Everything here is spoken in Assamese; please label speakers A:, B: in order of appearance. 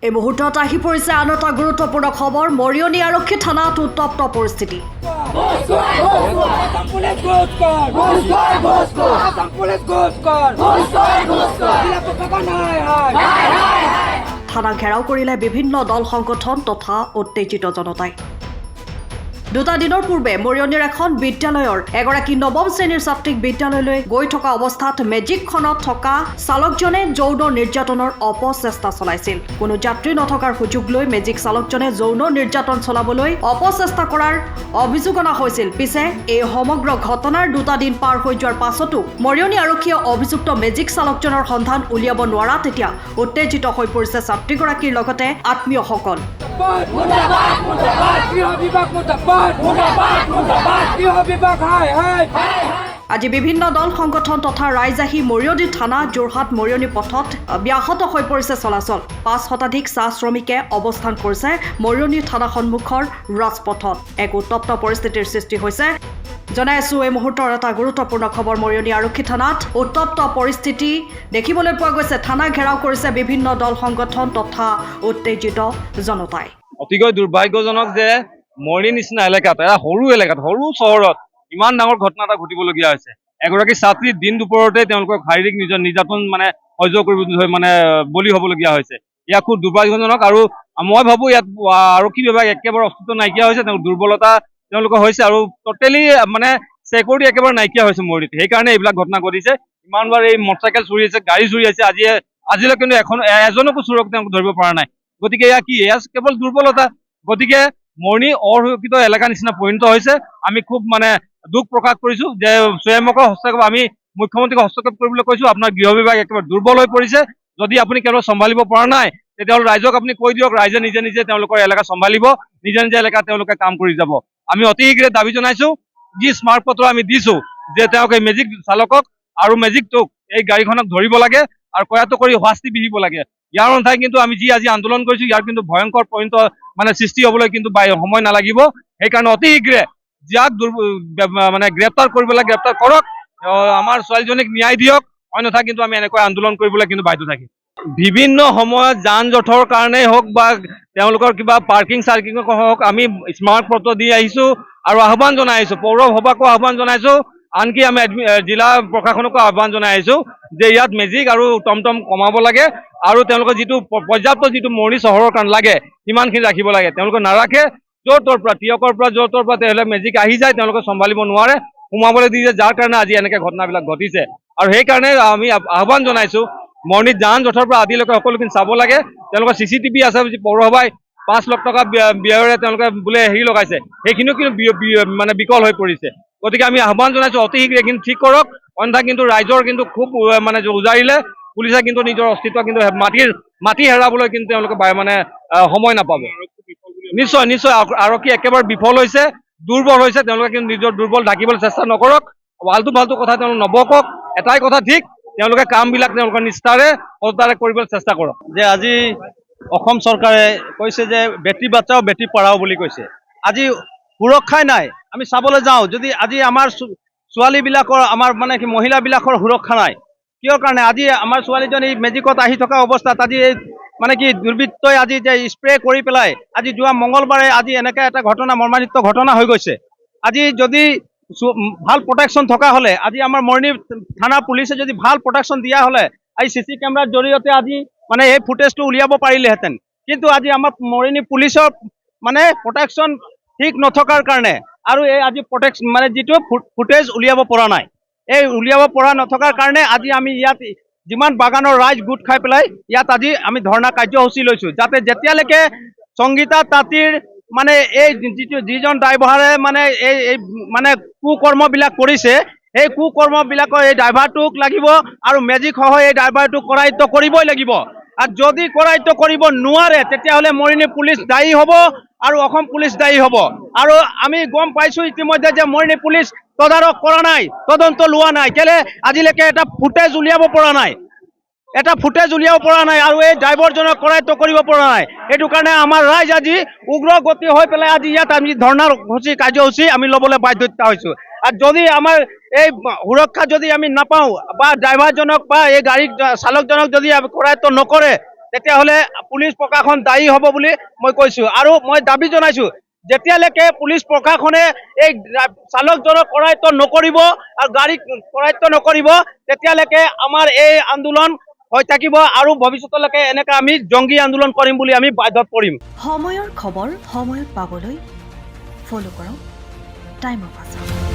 A: এই মুহূৰ্তত আহি পৰিছে আন এটা গুৰুত্বপূৰ্ণ খবৰ। মৰিয়নি আৰক্ষী থানাত উত্তপ্ত পৰিস্থিতি। থানা ঘেৰাও কৰিলে বিভিন্ন দল সংগঠন তথা উত্তেজিত জনতাই। দুটা দিনৰ পূৰ্বে মৰিয়নিৰ এখন বিদ্যালয়ৰ এগৰাকী নৱম শ্ৰেণীৰ ছাত্ৰীক বিদ্যালয়লৈ গৈ থকা অৱস্থাত মেজিকখনত থকা চালকজনে যৌন নিৰ্যাতনৰ অপচেষ্টা চলাইছিল। কোনো যাত্ৰী নথকাৰ সুযোগ লৈ মেজিক চালকজনে যৌন নিৰ্যাতন চলাবলৈ অপচেষ্টা কৰাৰ অভিযোগ অনা হৈছিল। পিছে এই সমগ্ৰ ঘটনাৰ দুটা দিন পাৰ হৈ যোৱাৰ পাছতো মৰিয়নি আৰক্ষীয়ে অভিযুক্ত মেজিক চালকজনৰ সন্ধান উলিয়াব নোৱাৰাত এতিয়া উত্তেজিত হৈ পৰিছে ছাত্ৰীগৰাকীৰ লগতে আত্মীয়সকল। আজি বিভিন্ন দল সংগঠন তথা ৰাইজ আহি মৰিয়নি থানা যোৰহাট মৰিয়নি পথত ব্যাহত হৈ পৰিছে চলাচল। ৫ শতাধিক চাহ শ্ৰমিকে অৱস্থান কৰিছে মৰিয়নি থানা সন্মুখৰ ৰাজপথত। এক উত্তপ্ত পৰিস্থিতিৰ সৃষ্টি হৈছে। জনাইছো এই মুহূৰ্তৰ এটা গুৰুত্বপূৰ্ণ খবৰ। মৰিয়নি আৰক্ষী থানাত উত্তপ্ত পৰিস্থিতি দেখিবলৈ পোৱা গৈছে। থানা ঘেৰাও কৰিছে বিভিন্ন দল সংগঠন তথা উত্তেজিত জনতাই।
B: অতিকৈ দুৰ্ভাগ্যজনক যে মৰিয়নি নিচিনা এলেকাত, এটা সৰু এলেকাত, সৰু চহৰত ইমান ডাঙৰ ঘটনা এটা ঘটিবলগীয়া হৈছে। এগৰাকী ছাত্ৰী দিন দুপৰতে তেওঁলোকক শাৰীৰিক নিৰ্যাতন সহ্য কৰিব বলি হ'বলগীয়া হৈছে। ইয়াক খুব দুৰ্ভাগ্যজনক। আৰু মই ভাবোঁ ইয়াত আৰক্ষী বিভাগ একেবাৰে অস্তিত্ব নাইকিয়া হৈছে, দুৰ্বলতা তেওঁলোকৰ হৈছে আৰু টোটেলি চিকিউৰিটি একেবাৰে নাইকিয়া হৈছে মৰিয়নিত। সেইকাৰণে এইবিলাক ঘটনা ঘটিছে। ইমানবাৰ এই মটৰচাইকেল চুৰি হৈছে, গাড়ী চুৰি হৈছে, আজিলৈ কিন্তু এজনকো চোৰক তেওঁলোক ধৰিব পৰা নাই। গতিকে এয়া কি? এয়া কেৱল দুৰ্বলতা। গতিকে মৰিয়নি অসুৰক্ষিত এলেকা নিচিনা পৰিণত হৈছে। আমি খুব দুখ প্ৰকাশ কৰিছো যে স্বয়ংক্ৰিয় হস্তক্ষেপ আমি মুখ্যমন্ত্ৰীক হস্তক্ষেপ কৰিবলৈ কৈছো। আপোনাৰ গৃহ বিভাগ একেবাৰে দুৰ্বল হৈ পৰিছে। যদি আপুনি কেৱল চম্ভালিব পৰা নাই তেতিয়াহ'লে ৰাইজক আপুনি কৈ দিয়ক, ৰাইজে নিজে নিজে তেওঁলোকৰ এলেকা চম্ভালিব, নিজে নিজে এলেকাত তেওঁলোকে কাম কৰি যাব। আমি অতি শীঘ্ৰে দাবী জনাইছো, যি স্মাৰক পত্ৰ আমি দিছো যে তেওঁক এই মেজিক চালকক আৰু মেজিকটোক এই গাড়ীখনক ধৰিব লাগে আৰু কয়াটো কৰি শাস্তি বিহিব লাগে। ইয়াৰ অন্যথাই কিন্তু আমি যি আজি আন্দোলন কৰিছো ইয়াৰ কিন্তু ভয়ংকৰ পৰিণত সৃষ্টি হ'বলৈ কিন্তু সময় নালাগিব। সেইকাৰণে অতি শীঘ্ৰে যাক গ্ৰেপ্তাৰ কৰিব লাগে গ্ৰেপ্তাৰ কৰক, আমাৰ ছোৱালীজনীক ন্যায় দিয়ক, অন্যথা কিন্তু আমি এনেকৈ আন্দোলন কৰিবলৈ কিন্তু বাধ্য থাকিম। বিভিন্ন সময়ত যান জঁটৰ কাৰণেই হওক বা তেওঁলোকৰ কিবা পাৰ্কিং চাৰ্কিঙৰ হওক আমি স্মাৰক পত্ৰ দি আহিছো আৰু আহ্বান জনাই আহিছো। পৌৰসভাকো আহ্বান জনাইছো, আনকি আমি জিলা প্ৰশাসনকো আহ্বান জনাই আহিছো যে ইয়াত মেজিক আৰু টমটম কমাব লাগে আৰু তেওঁলোকৰ যিটো পৰ্যাপ্ত যিটো মৰিয়নি চহৰৰ কাৰণে লাগে সিমানখিনি ৰাখিব লাগে। তেওঁলোকে নাৰাখে, য'ৰ ত'ৰ পৰা তিয়কৰ পৰা য'ৰ ত'ৰ পৰা তেওঁলোকে মেজিক আহি যায়, তেওঁলোকে চম্ভালিব নোৱাৰে, সোমাবলৈ দিছে, যাৰ কাৰণে আজি এনেকে ঘটনাবিলাক ঘটিছে। আৰু সেইকাৰণে আমি আহ্বান জনাইছো মৰিয়নিত যান জঁটৰ পৰা আদিলৈকে সকলোখিনি চাব লাগে। তেওঁলোকৰ CCTV আছে, পৌৰসভাই 5 লাখ টকা ব্যয়েৰে তেওঁলোকে বোলে লগাইছে, সেইখিনিও কিন্তু বিকল হৈ পৰিছে। গতিকে আমি আহ্বান জনাইছো অতি শীঘ্ৰে এইখিনি ঠিক কৰক, অন্যথা কিন্তু ৰাইজৰ কিন্তু খুব উজাৰিলে পুলিচে কিন্তু নিজৰ অস্তিত্ব কিন্তু মাটি হেৰাবলৈ কিন্তু তেওঁলোকে সময় নাপাব। নিশ্চয় নিশ্চয় আৰক্ষী একেবাৰে বিফল হৈছে, দুৰ্বল হৈছে। তেওঁলোকে কিন্তু নিজৰ দুৰ্বল ঢাকিবলৈ চেষ্টা নকৰক, আলটু ফাল্টু কথা তেওঁলোকে নবকক। এটাই কথা ঠিক, তেওঁলোকে কামবিলাক তেওঁলোকৰ নিষ্ঠাৰে সততাৰে কৰিবলৈ চেষ্টা কৰক।
C: যে আজি অসম চৰকাৰে কৈছে যে বেটি বাচাও বেটি পঢ়াও বুলি কৈছে। আজি সুৰক্ষাই নাই। আমি চাবলৈ যাওঁ যদি আজি আমাৰ ছোৱালীবিলাকৰ আমাৰ মহিলাবিলাকৰ সুৰক্ষা নাই। কিয় কাৰণে আজি আমাৰ ছোৱালীজনী মেজিকত আহি থকা অৱস্থাত আজি দুৰ্বৃত্তই আজি যে স্প্ৰে কৰি পেলাই আজি যোৱা মঙলবাৰে আজি এনেকৈ এটা ঘটনা, মৰ্মান্তিক ঘটনা হৈ গৈছে। আজি যদি ভাল প্ৰটেকশ্যন থকা হ'লে, আজি আমাৰ মৰিয়নি থানা পুলিচে যদি ভাল প্ৰটেকশ্যন দিয়া হ'লে আজি CC কেমেৰাৰ জৰিয়তে আজি এই ফুটেজটো উলিয়াব পাৰিলেহেঁতেন। কিন্তু আজি আমাৰ মৰিয়নি পুলিচৰ প্ৰটেকশ্যন ঠিক নথকাৰ কাৰণে আৰু এই আজি যিটো ফুটেজ উলিয়াব পৰা নাই, এই উলিয়াব পৰা নথকাৰ কাৰণে আজি আমি ইয়াত যিমান বাগানৰ ৰাইজ গোট খাই পেলাই ইয়াত আজি আমি ধৰ্ণা কাৰ্যসূচী লৈছো, যাতে যেতিয়ালৈকে সংগীতা তাঁতীৰ এই যিজন ড্ৰাইভাৰে এই কুকৰ্মবিলাক কৰিছে, এই কুকৰ্মবিলাকৰ এই ড্ৰাইভাৰটোক লাগিব আৰু মেজিক সহ এই ড্ৰাইভাৰটোক কৰায়ত্ব কৰিবই লাগিব। আৰু যদি কৰায়ত্ব কৰিব নোৱাৰে তেতিয়াহ'লে মৰিয়নি পুলিচ দায়ী হ'ব আৰু অসম পুলিচ দায়ী হ'ব। আৰু আমি গম পাইছো ইতিমধ্যে যে মৰিয়নি পুলিচ তদাৰক কৰা নাই, তদন্ত লোৱা নাই। কেলে আজিলৈকে এটা ফুটেজ উলিয়াব পৰা নাই, আৰু এই ড্ৰাইভাৰজনক কৰায়ত্ব কৰিব পৰা নাই। এইটো কাৰণে আমাৰ ৰাইজ আজি উগ্ৰ গতি হৈ পেলাই আজি ইয়াত আমি ধৰ্ণা কাৰ্যসূচী আমি ল'বলৈ বাধ্যতা হৈছো। আৰু যদি আমাৰ এই সুৰক্ষা যদি আমি নাপাওঁ বা ড্ৰাইভাৰজনক বা এই গাড়ী চালকজনক যদি কৰায়ত্ব নকৰে তেতিয়াহ'লে পুলিচ প্ৰশাসন দায়ী হ'ব বুলি মই কৈছোঁ। আৰু মই দাবী জনাইছোঁ, যেতিয়ালৈকে পুলিচ প্ৰশাসনে এই চালকজনক কৰায়ত্ব নকৰিব আৰু গাড়ী কৰায়ত্ব নকৰিব, তেতিয়ালৈকে আমাৰ এই আন্দোলন হৈ থাকিব আৰু ভৱিষ্যতলৈকে এনেকৈ আমি জংগী আন্দোলন কৰিম বুলি আমি বাধ্যত পৰিম।
A: সময়ৰ খবৰ সময়ত পাবলৈ ফ'ল' কৰক টাইম অফ আছাম।